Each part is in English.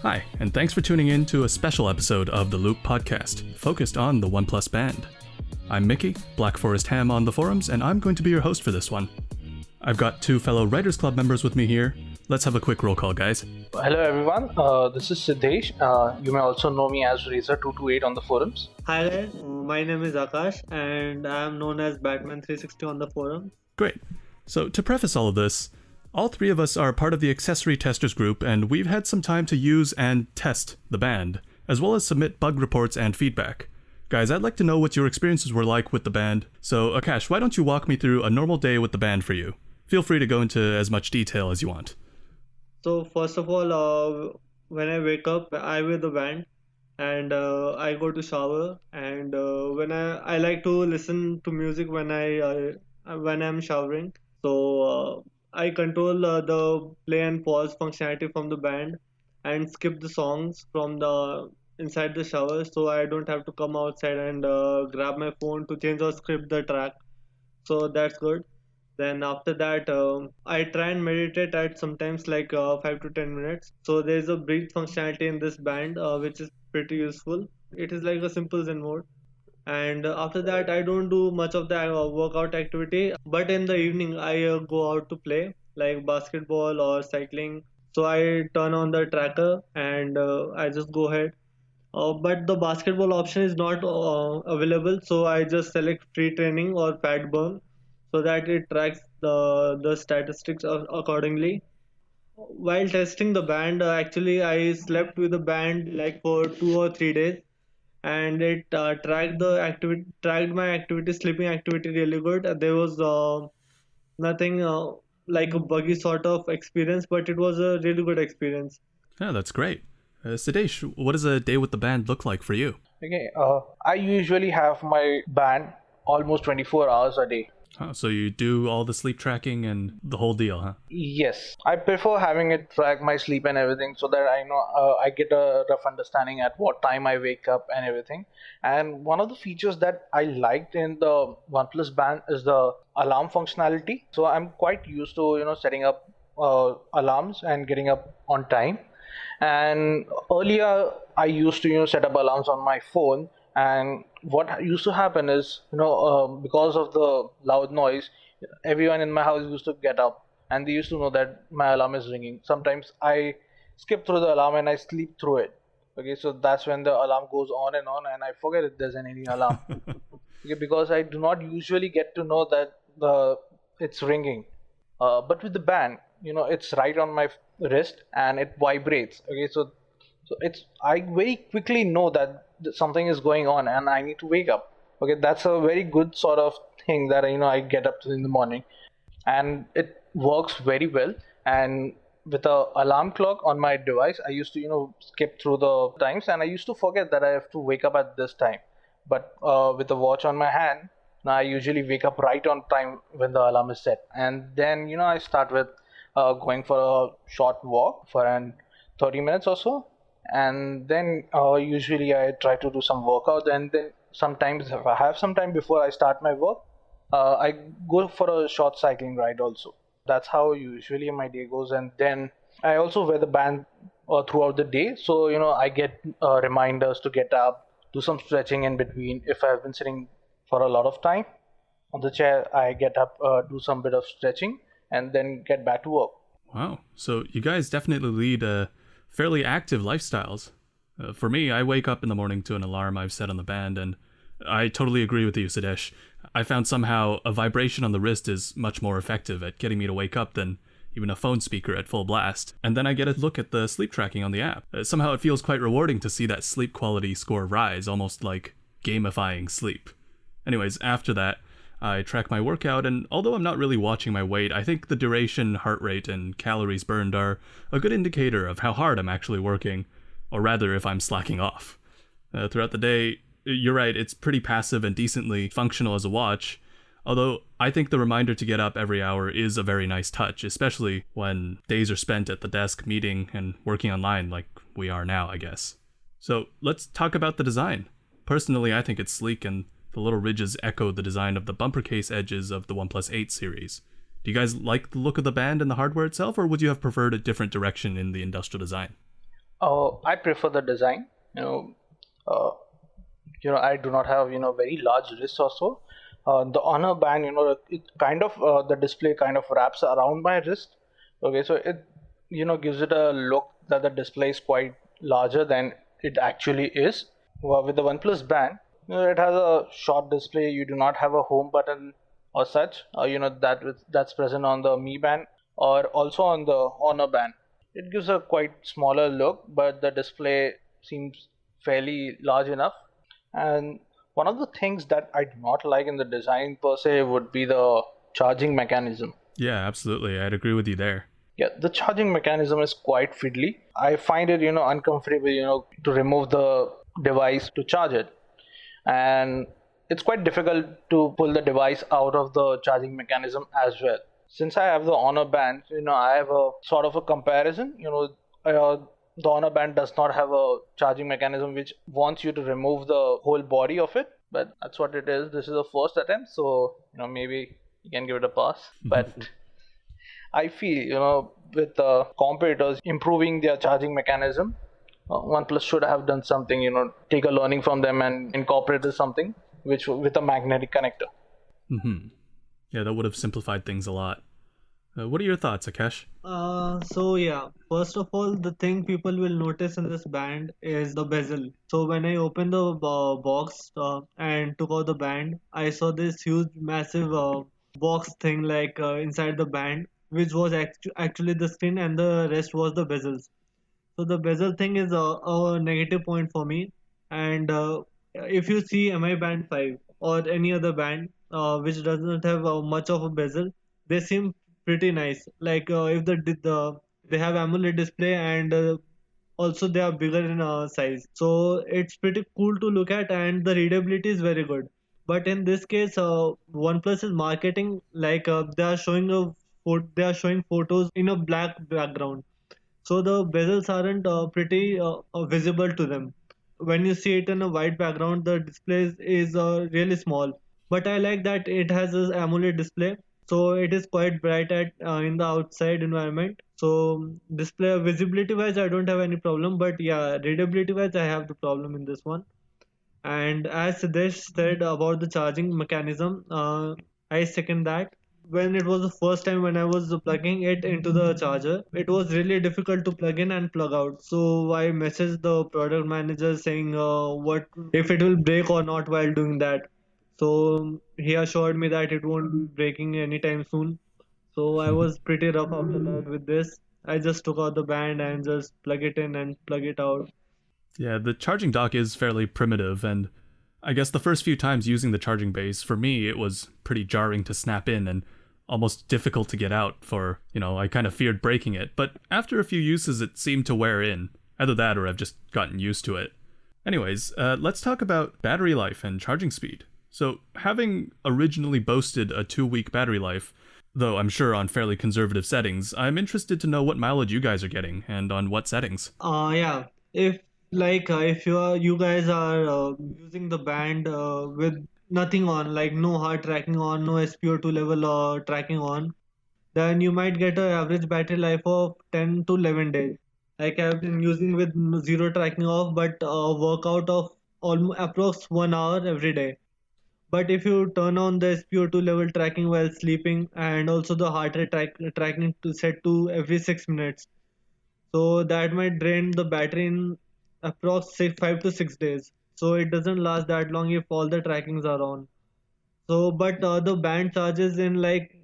Hi, and thanks for tuning in to a special episode of the Loop podcast, focused on the OnePlus band. I'm Mickey, Black Forest Ham on the forums, and I'm going to be your host for this one. I've got two fellow Writers Club members with me here. Let's have a quick roll call, guys. Hello everyone, this is Siddesh. You may also know me as Razor228 on the forums. Hi guys, my name is Akash and I am known as Batman360 on the forum. Great. So to preface all of this, all three of us are part of the accessory testers group, and we've had some time to use and test the band, as well as submit bug reports and feedback. Guys, I'd like to know what your experiences were like with the band. So Akash, why don't you walk me through a normal day with the band for you? Feel free to go into as much detail as you want. So first of all, when I wake up, I wear the band and I go to shower, and when I like to listen to music when I'm showering. So I control the play and pause functionality from the band and skip the songs from the inside the shower, so I don't have to come outside and grab my phone to change or script the track. So that's good. Then after that, I try and meditate at sometimes like 5 to 10 minutes. So there's a breathe functionality in this band, which is pretty useful. It is like a simple Zen mode. And after that, I don't do much of the workout activity. But in the evening, I go out to play like basketball or cycling. So I turn on the tracker and I just go ahead. But the basketball option is not available. So I just select free training or fat burn, so that it tracks the statistics accordingly. While testing the band, actually I slept with the band like for 2 or 3 days, and it tracked my activity, sleeping activity really good. There was nothing like a buggy sort of experience, but it was a really good experience. Yeah, that's great. Siddesh, what does a day with the band look like for you? Okay, I usually have my band almost 24 hours a day. Oh, so you do all the sleep tracking and the whole deal, huh? Yes, I prefer having it track my sleep and everything, so that I know I get a rough understanding at what time I wake up and everything. And one of the features that I liked in the OnePlus band is the alarm functionality. So I'm quite used to setting up alarms and getting up on time. And earlier I used to set up alarms on my phone, and what used to happen is because of the loud noise, everyone in my house used to get up and they used to know that my alarm is ringing. Sometimes I skip through the alarm and I sleep through it. Okay, so that's when the alarm goes on and I forget if there's any alarm. Okay, because I do not usually get to know that it's ringing. But with the band, it's right on my wrist and it vibrates. Okay, so I very quickly know that something is going on and I need to wake up. Okay, that's a very good sort of thing that I get up to in the morning, and it works very well. And with a alarm clock on my device, I used to skip through the times, and I used to forget that I have to wake up at this time. But with the watch on my hand, now I usually wake up right on time when the alarm is set, and then I start with going for a short walk for 30 minutes or so. And then usually I try to do some workout, and then sometimes if I have some time before I start my work, I go for a short cycling ride also. That's how usually my day goes. And then I also wear the band throughout the day, so I get reminders to get up, do some stretching in between. If I've been sitting for a lot of time on the chair, I get up, do some bit of stretching, and then get back to work. Wow, so you guys definitely lead fairly active lifestyles. For me, I wake up in the morning to an alarm I've set on the band, and I totally agree with you, Siddesh. I found somehow a vibration on the wrist is much more effective at getting me to wake up than even a phone speaker at full blast. And then I get a look at the sleep tracking on the app. Somehow it feels quite rewarding to see that sleep quality score rise, almost like gamifying sleep. Anyways, after that, I track my workout, and although I'm not really watching my weight, I think the duration, heart rate, and calories burned are a good indicator of how hard I'm actually working, or rather if I'm slacking off. Throughout the day, you're right, it's pretty passive and decently functional as a watch, although I think the reminder to get up every hour is a very nice touch, especially when days are spent at the desk meeting and working online like we are now, I guess. So let's talk about the design. Personally, I think it's sleek, and the little ridges echo the design of the bumper case edges of the OnePlus 8 series. Do you guys like the look of the band and the hardware itself, or would you have preferred a different direction in the industrial design? I prefer the design. You know, uh, I do not have very large wrists also. The honor band, it kind of the display kind of wraps around my wrist. Okay, so it gives it a look that the display is quite larger than it actually is. Well, with the OnePlus band, it has a short display. You do not have a home button or such. That's present on the Mi band or also on the Honor band. It gives a quite smaller look, but the display seems fairly large enough. And one of the things that I do not like in the design per se would be the charging mechanism. Yeah, absolutely. I'd agree with you there. Yeah, the charging mechanism is quite fiddly. I find it, uncomfortable, to remove the device to charge it. And it's quite difficult to pull the device out of the charging mechanism as well. Since I have the Honor band, I have a sort of a comparison. The Honor band does not have a charging mechanism which wants you to remove the whole body of it, but that's what it is. This is a first attempt, so maybe you can give it a pass. But I feel, with the competitors improving their charging mechanism, OnePlus should have done something, take a learning from them and incorporated something which with a magnetic connector. Yeah, that would have simplified things a lot. What are your thoughts, Akesh? So yeah, first of all, the thing people will notice in this band is the bezel. So when I opened the box and took out the band, I saw this huge, massive box thing like inside the band, which was actually the screen, and the rest was the bezels. So the bezel thing is a negative point for me. And if you see MI band 5 or any other band which doesn't have much of a bezel, they seem pretty nice. Like if they have AMOLED display, and also they are bigger in size. So it's pretty cool to look at, and the readability is very good. But in this case, OnePlus is marketing like they are showing photos in a black background, so the bezels aren't pretty visible to them. When you see it in a white background, the display is really small. But I like that it has this AMOLED display, so it is quite bright at in the outside environment. So display visibility wise, I don't have any problem. But yeah, readability wise, I have the problem in this one. And as Siddesh said about the charging mechanism, I second that. When it was the first time when I was plugging it into the charger, it was really difficult to plug in and plug out. So I messaged the product manager saying what if it will break or not while doing that. So he assured me that it won't be breaking anytime soon. So I was pretty rough after that with this. I just took out the band and just plug it in and plug it out. Yeah, the charging dock is fairly primitive, and I guess the first few times using the charging base, for me, it was pretty jarring to snap in and almost difficult to get out for, I kind of feared breaking it. But after a few uses, it seemed to wear in. Either that or I've just gotten used to it. Anyways, let's talk about battery life and charging speed. So, having originally boasted a 2-week battery life, though I'm sure on fairly conservative settings, I'm interested to know what mileage you guys are getting and on what settings. Yeah. If if you guys are using the band with nothing on, like no heart tracking on, no SpO2 level tracking on, then you might get an average battery life of 10 to 11 days. Like I've been using with zero tracking off, but workout of almost approx 1 hour every day. But if you turn on the SpO2 level tracking while sleeping, and also the heart rate tracking to set to every 6 minutes, so that might drain the battery in approx 5 to 6 days. So it doesn't last that long if all the trackings are on. So but the band charges in like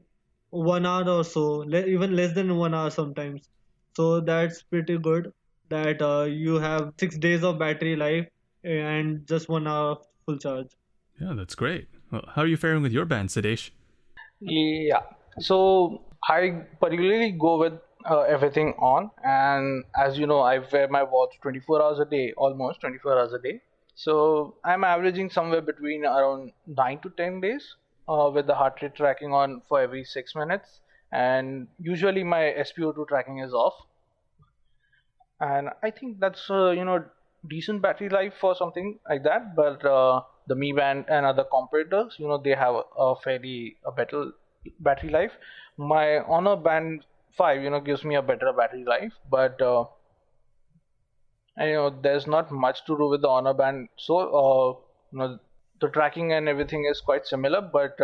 1 hour or so, even less than 1 hour sometimes. So that's pretty good that you have 6 days of battery life and just 1 hour of full charge. Yeah, that's great. Well, how are you faring with your band, Sidesh? Yeah. So I particularly go with everything on, and as you know, I wear my watch 24 hours a day, almost 24 hours a day. So I'm averaging somewhere between around 9 to 10 days with the heart rate tracking on for every 6 minutes, and usually my SpO2 tracking is off, and I think that's decent battery life for something like that. But the Mi Band and other competitors, they have a fairly a better battery life. My Honor Band 5, gives me a better battery life, but and there's not much to do with the Honor Band. So the tracking and everything is quite similar, but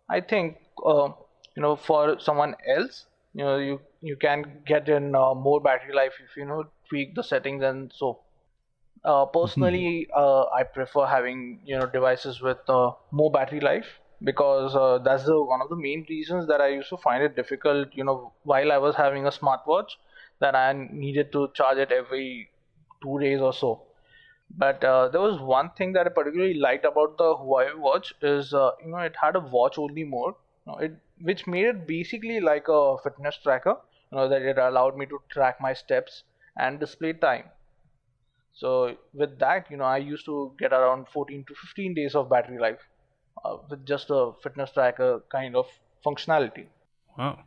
I think for someone else, you can get in more battery life if tweak the settings. And so personally, I prefer having devices with more battery life, because that's the one of the main reasons that I used to find it difficult. While I was having a smartwatch, that I needed to charge it every 2 days or so. But there was one thing that I particularly liked about the Huawei watch is it had a watch only mode, which made it basically like a fitness tracker. That it allowed me to track my steps and display time. So with that, I used to get around 14 to 15 days of battery life with just a fitness tracker kind of functionality. Wow.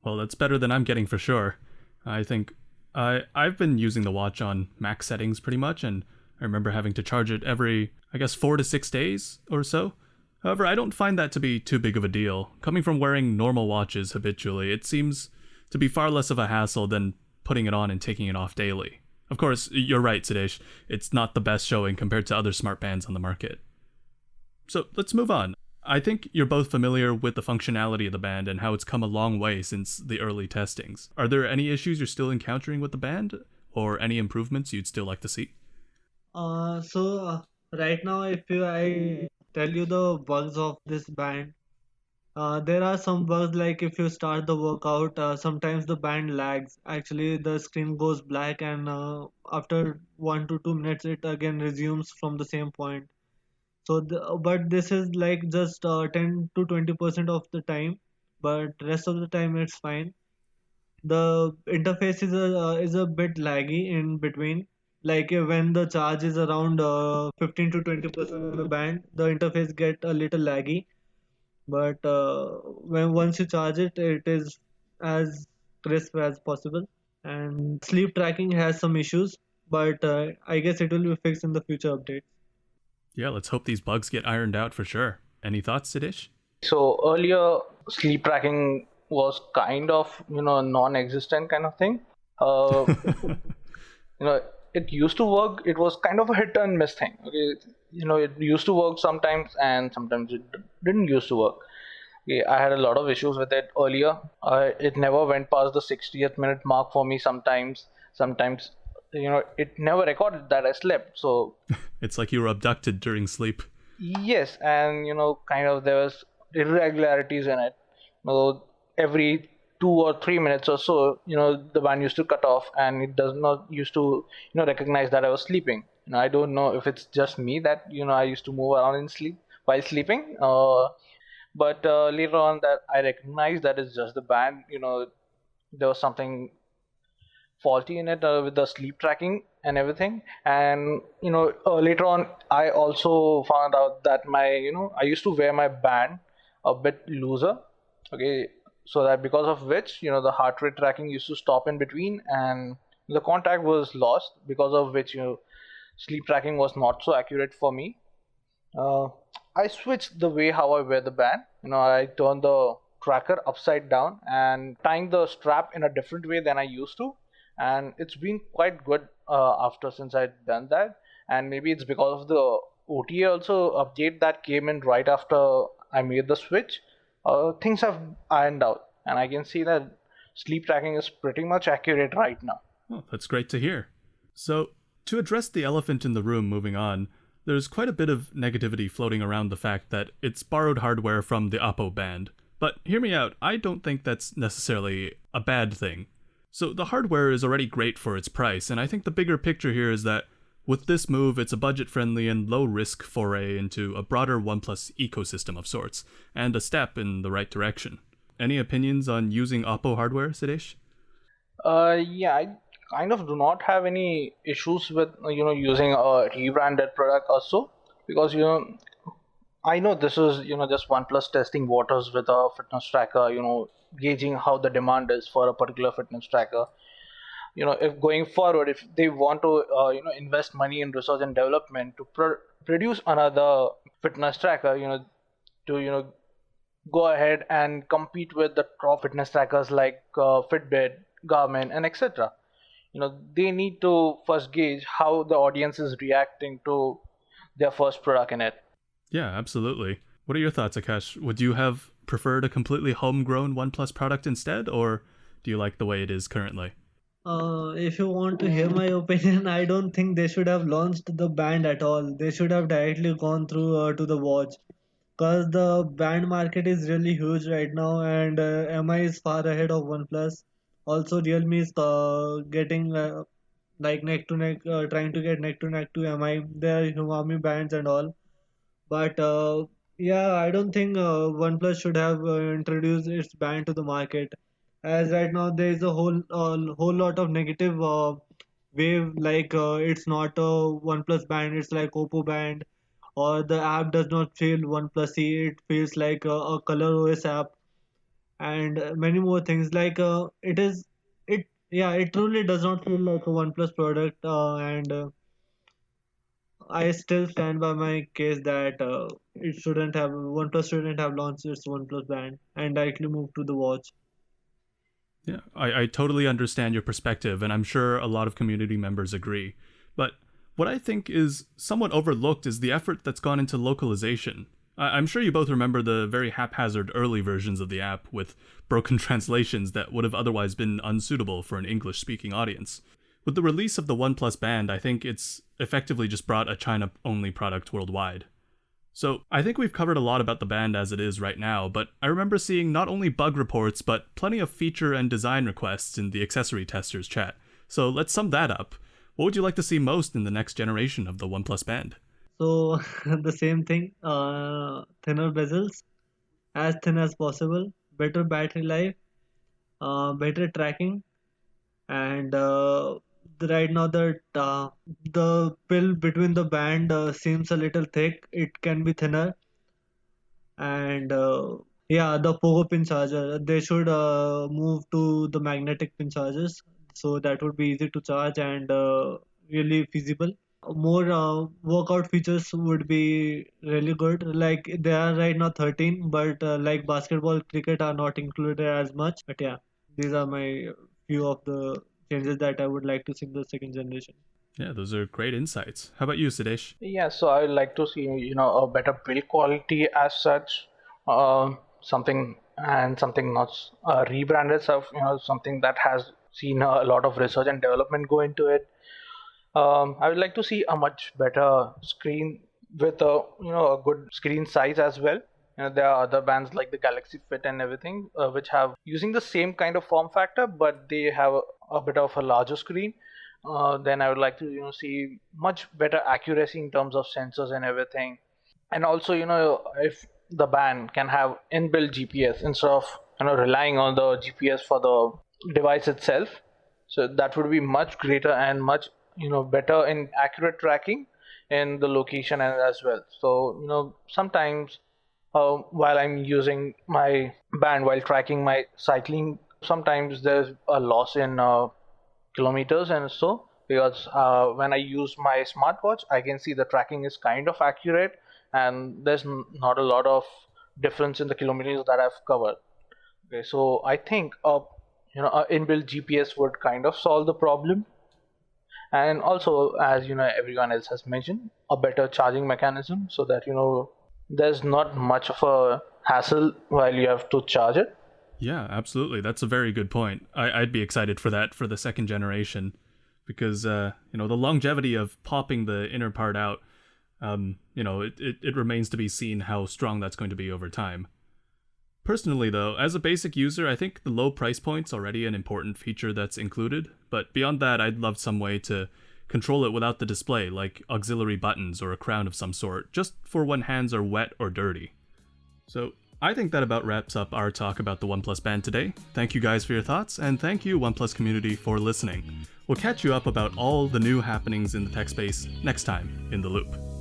Well, that's better than I'm getting for sure. I think I've been using the watch on max settings pretty much, and I remember having to charge it every, I guess, 4 to 6 days or so. However, I don't find that to be too big of a deal. Coming from wearing normal watches habitually, it seems to be far less of a hassle than putting it on and taking it off daily. Of course, you're right, Sidesh. It's not the best showing compared to other smart bands on the market. So let's move on. I think you're both familiar with the functionality of the band and how it's come a long way since the early testings. Are there any issues you're still encountering with the band, or any improvements you'd still like to see? Right now, if I tell you the bugs of this band, there are some bugs like if you start the workout, sometimes the band lags. Actually, the screen goes black, and after 1 to 2 minutes, it again resumes from the same point. But this is like just 10 to 20% of the time, but rest of the time it's fine. The interface is a bit laggy in between. Like when the charge is around 15 to 20% of the band, the interface get a little laggy. But when once you charge it, it is as crisp as possible. And sleep tracking has some issues, but I guess it will be fixed in the future updates. Yeah, let's hope these bugs get ironed out for sure. Any thoughts, Sidish? So earlier, sleep tracking was kind of non-existent kind of thing. Uh, you know, it used to work. It was kind of a hit and miss thing. Okay, it used to work sometimes, and sometimes it didn't used to work. Okay, I had a lot of issues with it earlier. It never went past the 60th minute mark for me. Sometimes, it never recorded that I slept. So It's like you were abducted during sleep. yes, and kind of there was irregularities in it. Every 2 or 3 minutes or so, the band used to cut off, and it does not used to, recognize that I was sleeping. I don't know if it's just me that I used to move around in sleep while sleeping, but later on that I recognized that it's just the band. There was something faulty in it with the sleep tracking and everything. And later on I also found out that my I used to wear my band a bit looser. Okay, so that because of which the heart rate tracking used to stop in between, and the contact was lost, because of which sleep tracking was not so accurate for me. uh, I switched the way how I wear the band. I turned the tracker upside down and tying the strap in a different way than I used to, and it's been quite good after since I'd done that. And maybe it's because of the OTA also update that came in right after I made the switch. Things have ironed out, and I can see that sleep tracking is pretty much accurate right now. Oh, that's great to hear. So, to address the elephant in the room, moving on, there's quite a bit of negativity floating around the fact that it's borrowed hardware from the Oppo band. But hear me out, I don't think that's necessarily a bad thing. So, the hardware is already great for its price, and I think the bigger picture here is that with this move, it's a budget friendly and low risk foray into a broader OnePlus ecosystem of sorts, and a step in the right direction. Any opinions on using Oppo hardware, Sidesh? Yeah, I kind of do not have any issues with using a rebranded product also, because I know this is just OnePlus testing waters with a fitness tracker, gauging how the demand is for a particular fitness tracker. If going forward, if they want to invest money in research and development to produce another fitness tracker, to go ahead and compete with the top fitness trackers like Fitbit, Garmin, and etc. they need to first gauge how the audience is reacting to their first product in it. Yeah, absolutely. What are your thoughts, Akash? Would you have preferred a completely homegrown OnePlus product instead, or do you like the way it is currently? If you want to hear my opinion, I don't think they should have launched the band at all. They should have directly gone through to the watch, because the band market is really huge right now, and MI is far ahead of OnePlus. Also, Realme is getting like neck to neck, trying to get neck to neck to MI. There are Huami bands and all, but yeah, I don't think OnePlus should have introduced its band to the market, as right now there is a whole lot of negative wave. Like it's not a OnePlus band, it's like Oppo band, or the app does not feel OnePlusy. It feels like a Color OS app, and many more things. Like it truly does not feel like a OnePlus product, and I still stand by my case that it shouldn't have OnePlus shouldn't have launched its OnePlus band and directly moved to the watch. Yeah, I totally understand your perspective, and I'm sure a lot of community members agree. But what I think is somewhat overlooked is the effort that's gone into localization. I'm sure you both remember the very haphazard early versions of the app with broken translations that would have otherwise been unsuitable for an English speaking audience. With the release of the OnePlus Band, I think it's effectively just brought a China only product worldwide. So, I think we've covered a lot about the band as it is right now, but I remember seeing not only bug reports, but plenty of feature and design requests in the accessory testers chat. So, let's sum that up. What would you like to see most in the next generation of the OnePlus Band? So the same thing, thinner bezels, as thin as possible, better battery life, better tracking, and right now the pill between the band seems a little thick. It can be thinner, and yeah, the pogo pin charger, they should move to the magnetic pin chargers, so that would be easy to charge and really feasible. More workout features would be really good. Like they are right now 13, but like basketball, cricket are not included as much. But yeah, these are my few of the changes that I would like to see in the second generation. Yeah, those are great insights. How about you, Sidesh? Yeah, so I would like to see, a better build quality as such, something not rebranded stuff, something that has seen a lot of research and development go into it. I would like to see a much better screen with a good screen size as well. There are other bands like the Galaxy Fit and everything, which have using the same kind of form factor, but they have a bit of a larger screen. Then I would like to see much better accuracy in terms of sensors and everything. And also, if the band can have inbuilt GPS instead of relying on the GPS for the device itself, so that would be much greater and much better in accurate tracking in the location and as well. So sometimes while I'm using my band while tracking my cycling, sometimes there's a loss in kilometers and so, because when I use my smartwatch I can see the tracking is kind of accurate and there's not a lot of difference in the kilometers that I've covered. Okay, so I think a inbuilt GPS would kind of solve the problem. And also, as everyone else has mentioned, a better charging mechanism so that there's not much of a hassle while you have to charge it. Yeah, absolutely. That's a very good point. I'd be excited for that for the second generation because, the longevity of popping the inner part out, it remains to be seen how strong that's going to be over time. Personally, though, as a basic user, I think the low price point's already an important feature that's included, but beyond that, I'd love some way to control it without the display, like auxiliary buttons or a crown of some sort, just for when hands are wet or dirty. So, I think that about wraps up our talk about the OnePlus Band today. Thank you guys for your thoughts, and thank you, OnePlus community, for listening. We'll catch you up about all the new happenings in the tech space next time in The Loop.